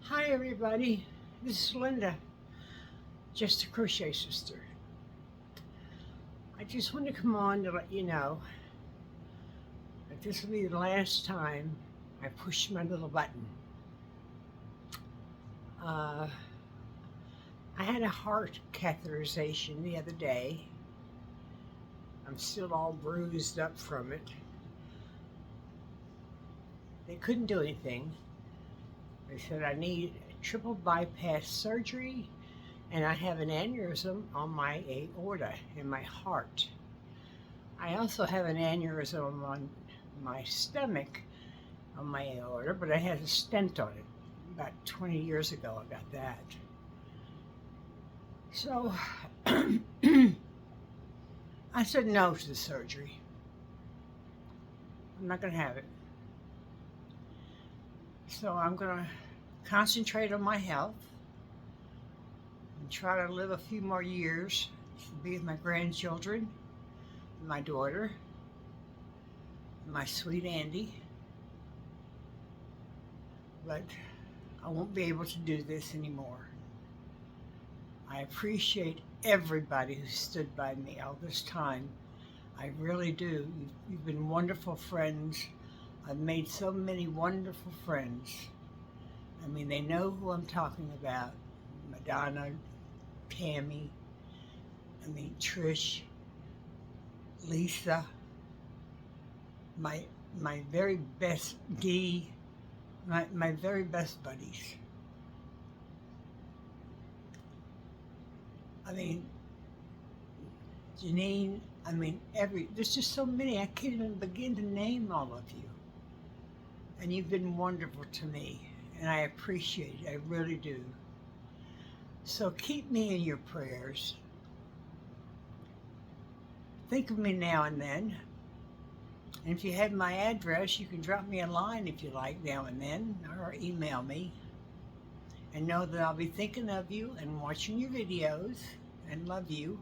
Hi everybody, this is Linda, just a crochet sister. I just want to come on to let you know that this will be the last time I push my little button. I had a heart catheterization the other day. I'm still all bruised up from it. They couldn't do anything. They said I need triple bypass surgery and I have an aneurysm on my aorta in my heart. I also have an aneurysm on my stomach on my aorta, but I had a stent on it. About 20 years ago I got that. So I said no to the surgery. I'm not going to have it. So I'm going to concentrate on my health and try to live a few more years to be with my grandchildren, my daughter, my sweet Andy. But I won't be able to do this anymore. I appreciate everybody who stood by me all this time. I really do. You've been wonderful friends. I've made so many wonderful friends. I mean, they know who I'm talking about. Madonna, Tammy, Trish, Lisa, my very best Dee, my very best buddies. Janine, there's just so many, I can't even begin to name all of you. And you've been wonderful to me, and I appreciate it, I really do. So keep me in your prayers. Think of me now and then. And if you have my address, you can drop me a line if you like now and then, or email me. And know that I'll be thinking of you and watching your videos and love you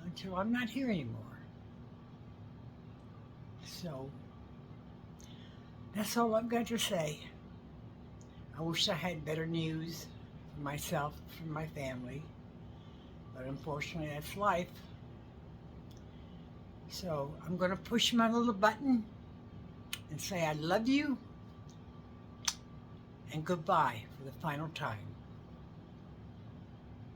until I'm not here anymore. So that's all I've got to say. I wish I had better news for myself, for my family, but unfortunately that's life. So I'm going to push my little button and say I love you and goodbye for the final time.